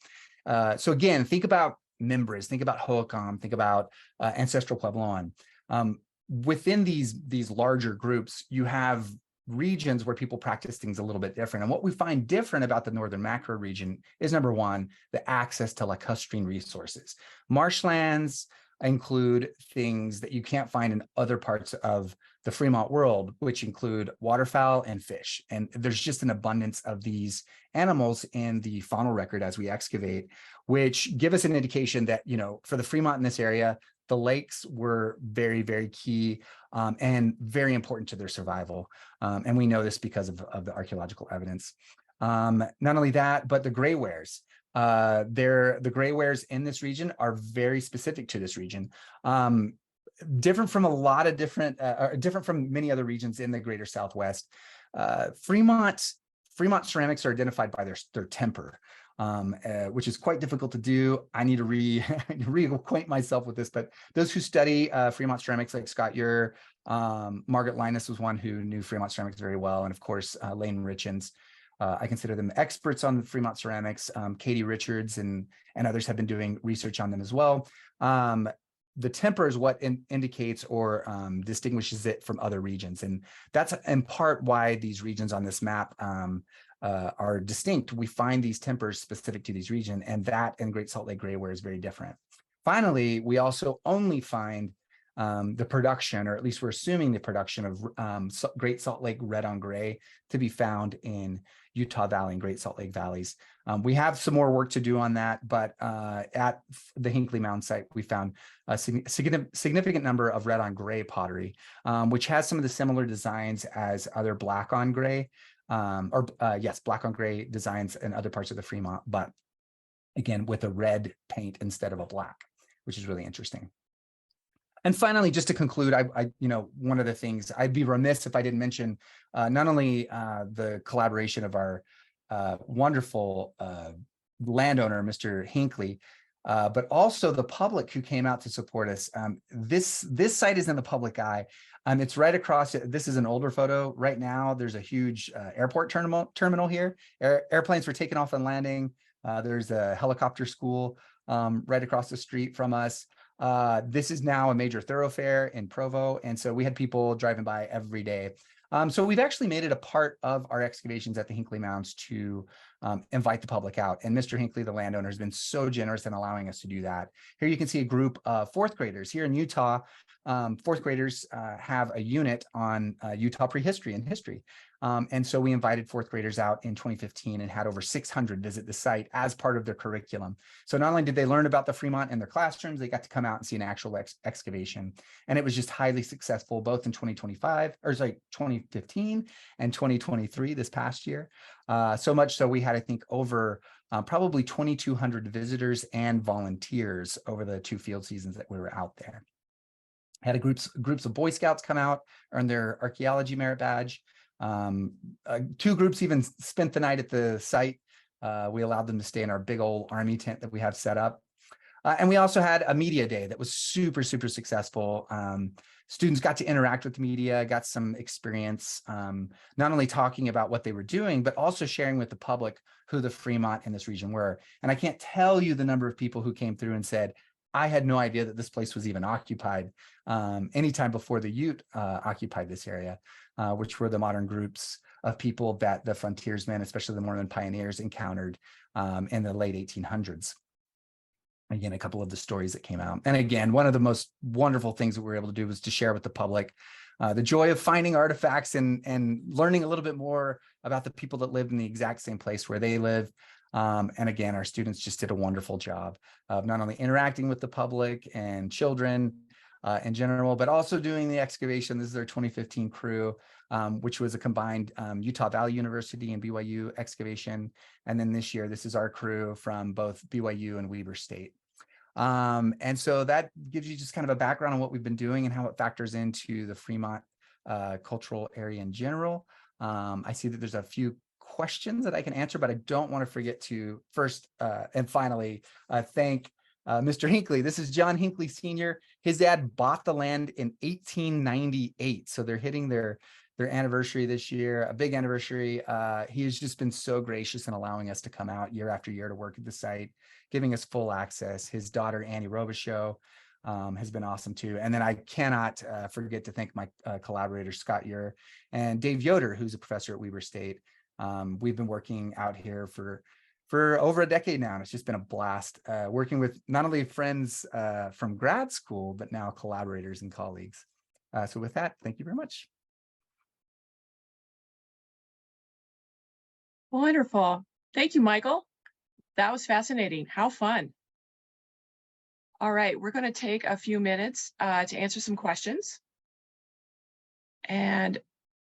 So again, think about Mimbres, think about Hohokam, think about ancestral Puebloan. Within these larger groups, you have regions where people practice things a little bit different. And what we find different about the northern macro region is, number one, the access to lacustrine resources. Marshlands include things that you can't find in other parts of the Fremont world, which include waterfowl and fish. And there's just an abundance of these animals in the faunal record as we excavate, which give us an indication that, for the Fremont in this area, the lakes were very, very key and very important to their survival. And we know this because of the archaeological evidence. Not only that, but the gray wares. The gray wares in this region are very specific to this region. Different from a lot of different from many other regions in the greater Southwest. Fremont ceramics are identified by their temper, which is quite difficult to do. I need to reacquaint myself with this, but those who study Fremont ceramics, like Scott Ure, Margaret Linus was one who knew Fremont ceramics very well, and of course Lane Richens. I consider them experts on the Fremont ceramics. Katie Richards and others have been doing research on them as well. The temper is what indicates or distinguishes it from other regions. And that's in part why these regions on this map are distinct. We find these tempers specific to these regions, and that and Great Salt Lake gray ware is very different. Finally, we also only find the production, or at least we're assuming the production of Great Salt Lake red on gray to be found in Utah Valley and Great Salt Lake valleys. We have some more work to do on that, but at the Hinckley Mounds site, we found a significant number of red on gray pottery, which has some of the similar designs as other black on gray, black on gray designs in other parts of the Fremont, but again, with a red paint instead of a black, which is really interesting. And finally, just to conclude, one of the things I'd be remiss if I didn't mention not only the collaboration of our wonderful landowner, Mr. Hinckley, but also the public who came out to support us. This site is in the public eye. It's right across. This is an older photo. Right now, there's a huge airport terminal here. Airplanes were taking off and landing. There's a helicopter school right across the street from us. This is now a major thoroughfare in Provo, and so we had people driving by every day. So we've actually made it a part of our excavations at the Hinckley Mounds to invite the public out. And Mr. Hinckley, the landowner, has been so generous in allowing us to do that. Here you can see a group of fourth graders. Here in Utah, fourth graders have a unit on Utah prehistory and history. And so we invited fourth graders out in 2015 and had over 600 visit the site as part of their curriculum. So not only did they learn about the Fremont in their classrooms, they got to come out and see an actual excavation. And it was just highly successful, both in 2015 and 2023 this past year. So much so we had, I think, over probably 2,200 visitors and volunteers over the 2 field seasons that we were out there. Had groups of Boy Scouts come out, earn their archaeology merit badge. 2 groups even spent the night at the site. We allowed them to stay in our big old army tent that we have set up. And we also had a media day that was super, super successful. Students got to interact with the media, got some experience, not only talking about what they were doing, but also sharing with the public who the Fremont in this region were. And I can't tell you the number of people who came through and said, I had no idea that this place was even occupied anytime before the Ute occupied this area, which were the modern groups of people that the frontiersmen, especially the Mormon pioneers, encountered in the late 1800s. Again, a couple of the stories that came out. And again, one of the most wonderful things that we were able to do was to share with the public the joy of finding artifacts and learning a little bit more about the people that lived in the exact same place where they live. And again, our students just did a wonderful job of not only interacting with the public and children in general, but also doing the excavation. This is their 2015 crew, which was a combined Utah Valley University and BYU excavation. And then this year, this is our crew from both BYU and Weber State. And so that gives you just kind of a background on what we've been doing and how it factors into the Fremont cultural area in general. I see that there's a few questions that I can answer, but I don't want to forget to first and finally thank Mr. Hinckley. This is John Hinckley Sr. His dad bought the land in 1898. So they're hitting their anniversary this year, a big anniversary. He has just been so gracious in allowing us to come out year after year to work at the site, giving us full access. His daughter, Annie Robichaux, has been awesome too. And then I cannot forget to thank my collaborators, Scott Ure and Dave Yoder, who's a professor at Weber State. We've been working out here for over a decade now, and it's just been a blast working with not only friends from grad school, but now collaborators and colleagues. So with that, thank you very much. Wonderful. Thank you, Michael. That was fascinating. How fun. All right, we're going to take a few minutes to answer some questions. And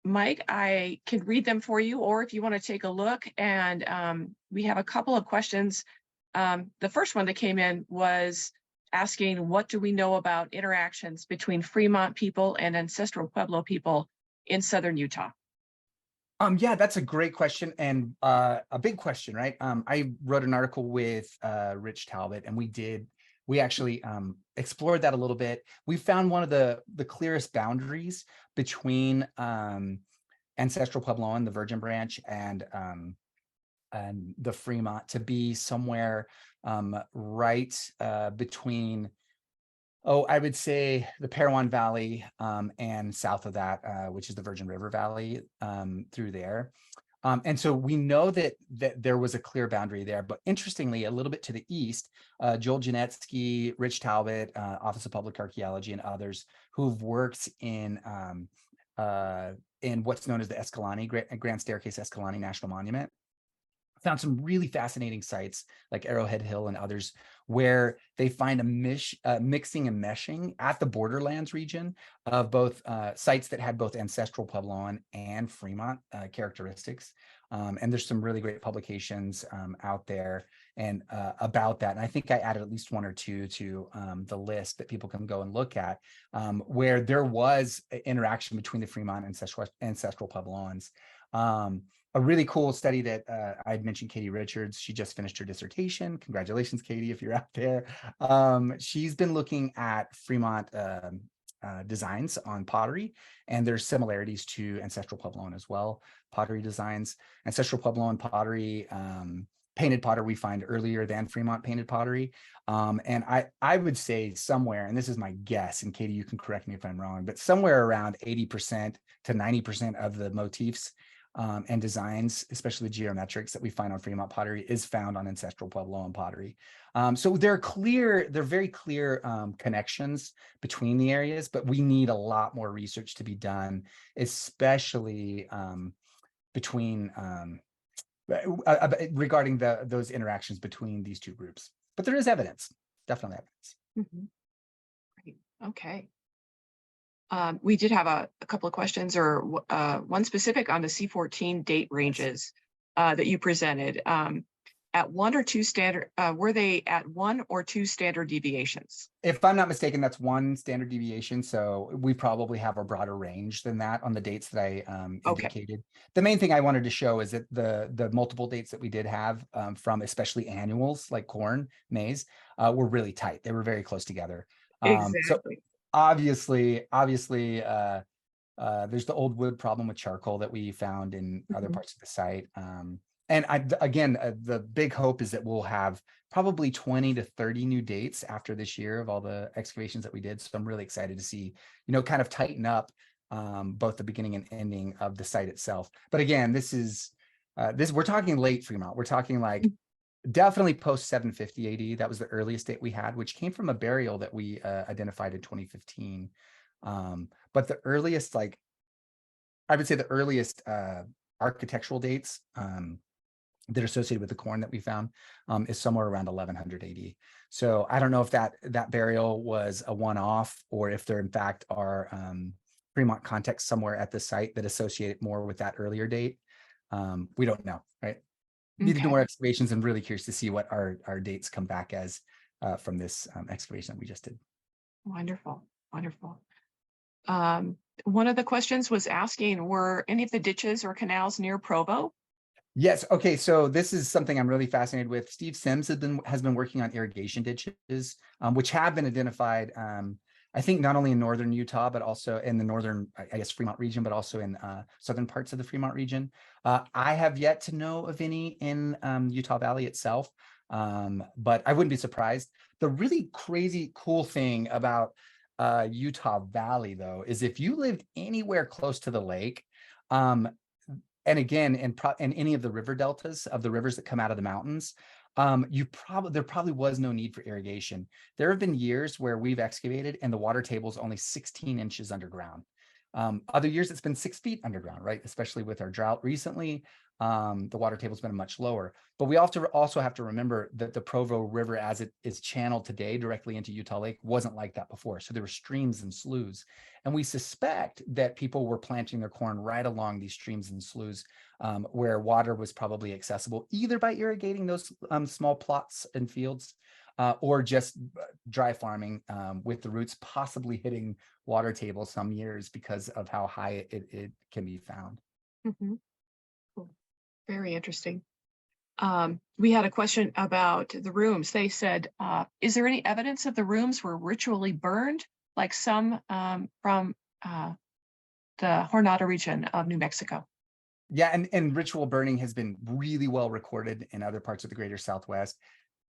Mike, I can read them for you, or if you want to take a look, and we have a couple of questions. The first one that came in was asking, what do we know about interactions between Fremont people and ancestral Pueblo people in southern Utah? Yeah, that's a great question, and a big question, right? I wrote an article with Rich Talbot, and we actually explored that a little bit. We found one of the clearest boundaries between ancestral Puebloan, the Virgin Branch, and the Fremont to be somewhere right between, I would say the Parowan Valley and south of that, which is the Virgin River Valley through there. And so we know that there was a clear boundary there. But interestingly, a little bit to the east, Joel Janetsky, Rich Talbot, Office of Public Archaeology, and others who've worked in what's known as the Escalante, Grand Staircase Escalante National Monument, found some really fascinating sites like Arrowhead Hill and others where they find a mixing and meshing at the borderlands region of both sites that had both ancestral Puebloan and Fremont characteristics. And there's some really great publications out there and about that. And I think I added at least one or two to the list that people can go and look at, where there was interaction between the Fremont ancestral Puebloans. A really cool study that I had mentioned, Katie Richards. She just finished her dissertation. Congratulations, Katie, if you're out there. She's been looking at Fremont designs on pottery, and there's similarities to ancestral Puebloan as well, pottery designs. Ancestral Puebloan pottery, painted pottery we find earlier than Fremont painted pottery. And I would say somewhere, and this is my guess, and Katie, you can correct me if I'm wrong, but somewhere around 80% to 90% of the motifs and designs, especially the geometrics that we find on Fremont pottery, is found on ancestral Puebloan pottery. So they're very clear connections between the areas, but we need a lot more research to be done, especially between regarding those interactions between these two groups. But there is evidence, definitely evidence. Mm-hmm. Great. Okay. We did have a couple of questions, or one specific on the C14 date ranges that you presented. At one or two standard, were they at one or two standard deviations? If I'm not mistaken, that's one standard deviation. So we probably have a broader range than that on the dates that I indicated. The main thing I wanted to show is that the multiple dates that we did have from especially annuals like corn, maize, were really tight. They were very close together. Exactly. So obviously, there's the old wood problem with charcoal that we found in other parts of the site. And the big hope is that we'll have probably 20 to 30 new dates after this year of all the excavations that we did. So I'm really excited to see, kind of tighten up both the beginning and ending of the site itself. But again, we're talking late Fremont. We're talking like definitely post 750 AD. That was the earliest date we had, which came from a burial that we identified in 2015. But the earliest, I would say the earliest architectural dates that are associated with the corn that we found is somewhere around 1100 AD. So I don't know if that burial was a one-off or if there in fact are Fremont contexts somewhere at the site that associate it more with that earlier date. We don't know, right? Need to do more excavations, and really curious to see what our dates come back as from this excavation that we just did. Wonderful, wonderful. One of the questions was asking, were any of the ditches or canals near Provo? Yes. Okay. So this is something I'm really fascinated with. Steve Sims has been working on irrigation ditches, which have been identified. I think not only in northern Utah, but also in the northern, I guess, Fremont region, but also in southern parts of the Fremont region. I have yet to know of any in Utah Valley itself, but I wouldn't be surprised. The really crazy cool thing about Utah Valley, though, is if you lived anywhere close to the lake, and again, in any of the river deltas of the rivers that come out of the mountains, there probably was no need for irrigation. There have been years where we've excavated and the water table is only 16 inches underground. Other years it's been 6 feet underground, right? Especially with our drought recently, the water table's been much lower. But we also have to remember that the Provo River, as it is channeled today directly into Utah Lake, wasn't like that before. So there were streams and sloughs. And we suspect that people were planting their corn right along these streams and sloughs where water was probably accessible, either by irrigating those small plots and fields or just dry farming with the roots possibly hitting water table some years because of how high it can be found. Mm-hmm. Cool. Very interesting. We had a question about the rooms. They said, is there any evidence that the rooms were ritually burned, like some from the Jornada region of New Mexico? Yeah, and ritual burning has been really well recorded in other parts of the greater Southwest.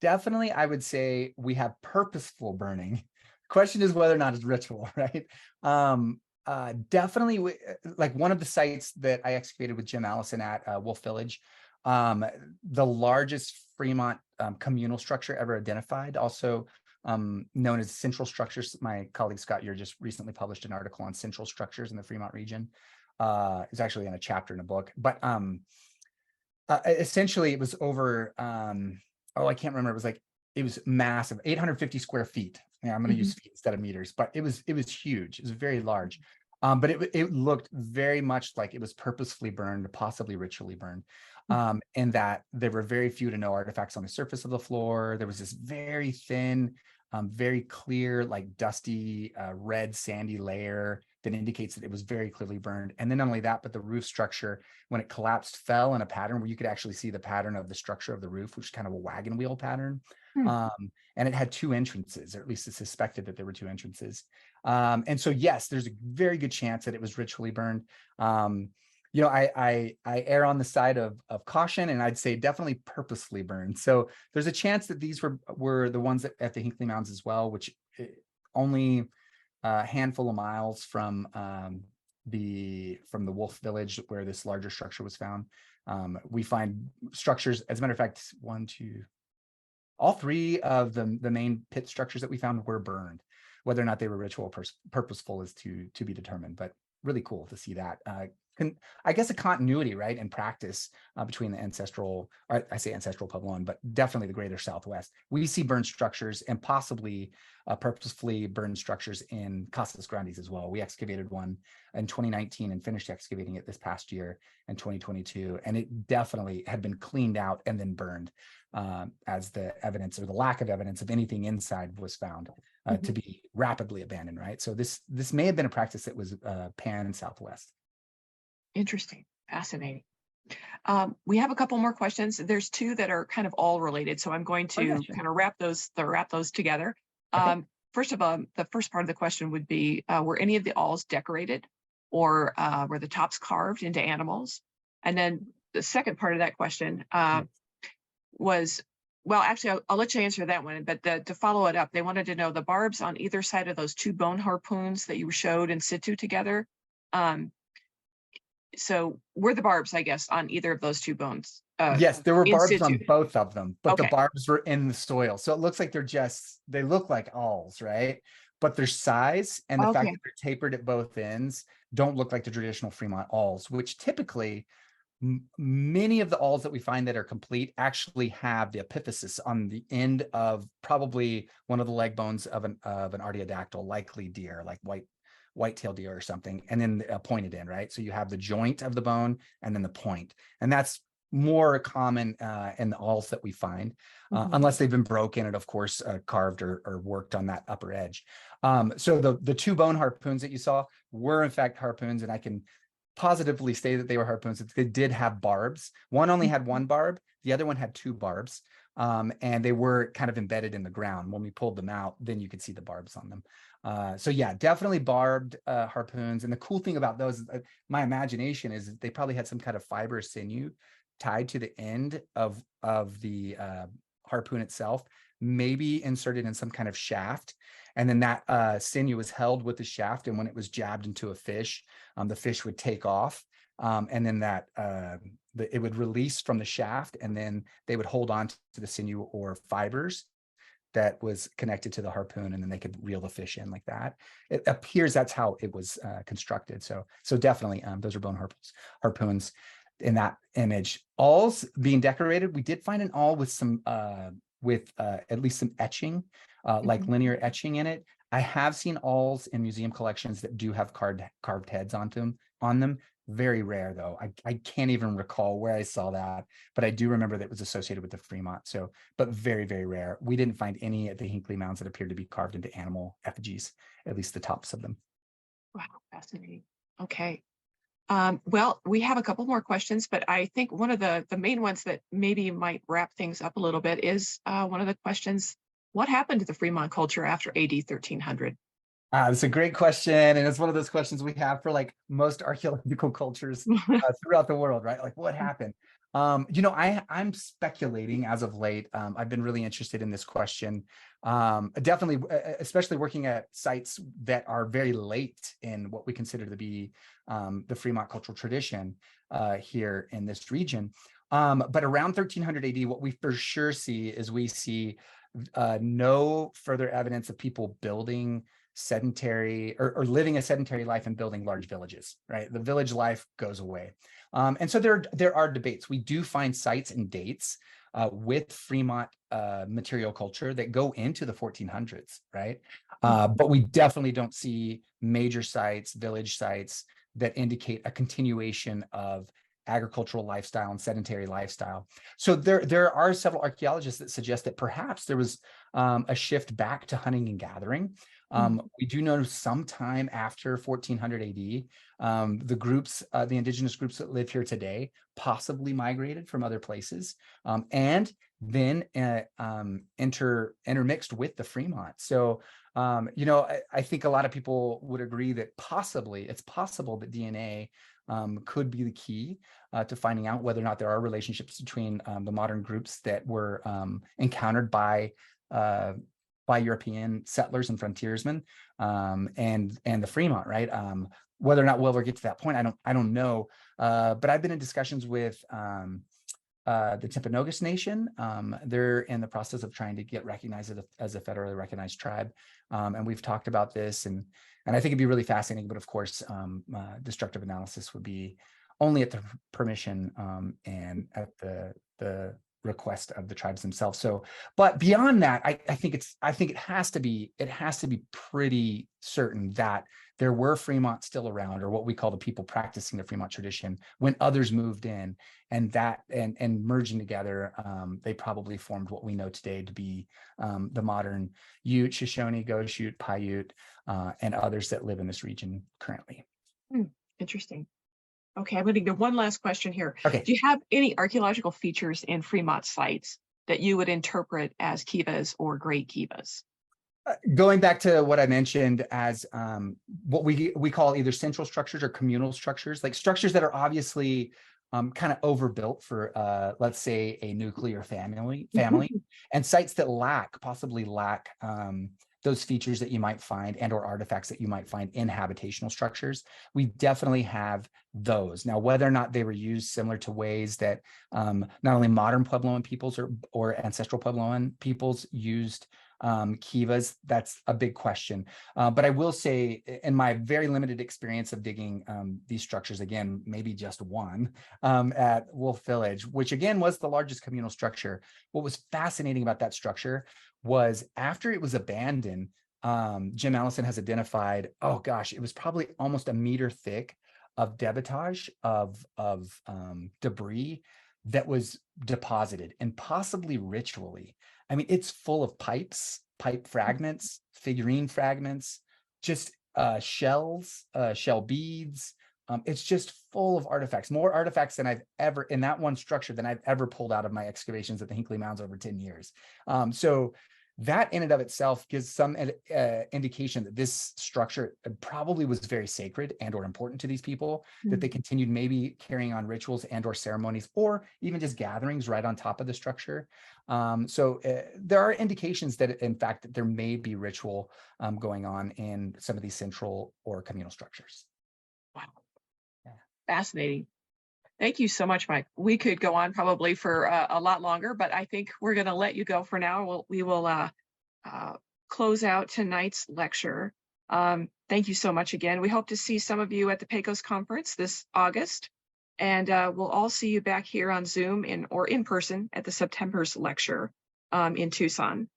Definitely, I would say we have purposeful burning. Question is whether or not it's ritual, right? Definitely, like one of the sites that I excavated with Jim Allison at Wolf Village, the largest Fremont communal structure ever identified, also known as central structures. My colleague Scott Ure just recently published an article on central structures in the Fremont region. It's actually in a chapter in a book, but essentially it was over, I can't remember. It was massive, 850 square feet. Yeah, I'm going to use feet instead of meters, but it was huge. It was very large. But it looked very much like it was purposefully burned, possibly ritually burned, and that there were very few to no artifacts on the surface of the floor. There was this very thin, very clear, like dusty, red sandy layer that indicates that it was very clearly burned. And then not only that, but the roof structure, when it collapsed, fell in a pattern where you could actually see the pattern of the structure of the roof, which is kind of a wagon wheel pattern. And it had two entrances, or at least it's suspected that there were two entrances. And so, yes, there's a very good chance that it was ritually burned. I err on the side of caution, and I'd say definitely purposefully burned. So there's a chance that these were the ones at the Hinckley Mounds as well, which only a handful of miles from the Wolf Village where this larger structure was found. We find structures, as a matter of fact, all three of the main pit structures that we found were burned. Whether or not they were ritual purposeful is to be determined, but really cool to see that. I guess a continuity, right, in practice between the ancestral, or I say ancestral Puebloan, but definitely the greater Southwest. We see burned structures and possibly purposefully burned structures in Casas Grandes as well. We excavated one in 2019 and finished excavating it this past year in 2022, and it definitely had been cleaned out and then burned as the evidence, or the lack of evidence of anything inside, was found to be rapidly abandoned, right? So this may have been a practice that was pan and Southwest. Interesting. Fascinating. We have a couple more questions. There's two that are kind of all related, so I'm going to kind of wrap those together. Okay. First of all, the first part of the question would be, were any of the awls decorated, or were the tops carved into animals? And then the second part of that question was, well, actually, I'll let you answer that one, but to follow it up, they wanted to know the barbs on either side of those two bone harpoons that you showed in situ together. So were the barbs, I guess, on either of those two bones? Yes, there were barbs situ on both of them, but okay. The barbs were in the soil. So it looks like they look like awls, right? But their size and the fact that they're tapered at both ends don't look like the traditional Fremont awls, which typically many of the awls that we find that are complete actually have the epiphysis on the end of probably one of the leg bones of an artiodactyl, likely deer, like white-tailed deer or something, and then a pointed end, right? So you have the joint of the bone and then the point, and that's more common in the awls that we find, unless they've been broken and, of course, carved or worked on that upper edge. So the two bone harpoons that you saw were in fact harpoons, and I can positively say that they were harpoons. They did have barbs. One only had one barb, the other one had two barbs, and they were kind of embedded in the ground. When we pulled them out, then you could see the barbs on them. So yeah, definitely barbed harpoons. And the cool thing about those, my imagination is that they probably had some kind of fiber sinew tied to the end of the harpoon itself, maybe inserted in some kind of shaft. And then that sinew was held with the shaft. And when it was jabbed into a fish, the fish would take off. And then it would release from the shaft, and then they would hold on to the sinew or fibers that was connected to the harpoon, and then they could reel the fish in like that. It appears that's how it was constructed. So definitely those are bone harpoons in that image. Awls being decorated, we did find an awl with some at least some etching, like linear etching in it. I have seen awls in museum collections that do have carved heads on them. Very rare though. I can't even recall where I saw that, but I do remember that it was associated with the Fremont. So, but very, very rare. We didn't find any at the Hinckley Mounds that appeared to be carved into animal effigies, at least the tops of them. Wow, fascinating. Okay. Well, we have a couple more questions, but I think one of the main ones that maybe might wrap things up a little bit is one of the questions: what happened to the Fremont culture after AD 1300? It's a great question, and it's one of those questions we have for like most archaeological cultures throughout the world, right? Like, what happened? I'm speculating as of late. I've been really interested in this question. Definitely, especially working at sites that are very late in what we consider to be the Fremont cultural tradition here in this region. But around 1300 AD, what we for sure see is we see no further evidence of people building sedentary or living a sedentary life and building large villages, right? The village life goes away. And so there are debates. We do find sites and dates with Fremont material culture that go into the 1400s, right? But we definitely don't see major sites, village sites that indicate a continuation of agricultural lifestyle and sedentary lifestyle. So there are several archaeologists that suggest that perhaps there was a shift back to hunting and gathering. We do know sometime after 1400 AD, the groups, the indigenous groups that live here today, possibly migrated from other places, and then intermixed with the Fremont. So, I think a lot of people would agree that it's possible that DNA could be the key to finding out whether or not there are relationships between the modern groups that were encountered by European settlers and frontiersmen and the Fremont, right? Whether or not we'll ever get to that point, I don't know. But I've been in discussions with the Timpanogos Nation. They're in the process of trying to get recognized as a federally recognized tribe. And we've talked about this, and I think it'd be really fascinating. But of course, destructive analysis would be only at the permission and at the request of the tribes themselves. So, but beyond that, I think it has to be pretty certain that there were Fremont still around, or what we call the people practicing the Fremont tradition, when others moved in, and merging together, they probably formed what we know today to be the modern Ute, Shoshone, Goshute, Paiute, and others that live in this region currently. Interesting. Okay, I'm going to get one last question here. Okay. Do you have any archaeological features in Fremont sites that you would interpret as kivas or great kivas? Going back to what I mentioned as what we call either central structures or communal structures, like structures that are obviously kind of overbuilt for, let's say, a nuclear family, and sites that possibly lack those features that you might find and or artifacts that you might find in habitational structures. We definitely have those. Now, whether or not they were used similar to ways that not only modern Puebloan peoples or ancestral Puebloan peoples used kivas, that's a big question. But I will say, in my very limited experience of digging these structures, again, maybe just one at Wolf Village, which again was the largest communal structure. What was fascinating about that structure was after it was abandoned, Jim Allison has identified, oh gosh, it was probably almost a meter thick of debitage of debris that was deposited, and possibly ritually. I mean, it's full of pipe fragments, figurine fragments, just shells, shell beads. It's just full of artifacts, more artifacts than I've ever, in that one structure, than I've ever pulled out of my excavations at the Hinckley Mounds over 10 years. So that in and of itself gives some indication that this structure probably was very sacred and or important to these people, that they continued maybe carrying on rituals and or ceremonies, or even just gatherings right on top of the structure. So there are indications that, in fact, that there may be ritual going on in some of these central or communal structures. Wow. Yeah. Fascinating. Thank you so much, Mike. We could go on probably for a lot longer, but I think we're going to let you go for now. We will close out tonight's lecture. Thank you so much again. We hope to see some of you at the Pecos conference this August, and we'll all see you back here on Zoom or in person at the September's lecture in Tucson.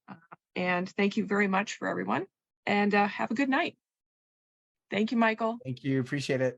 And thank you very much for everyone, and have a good night. Thank you, Michael. Thank you. Appreciate it.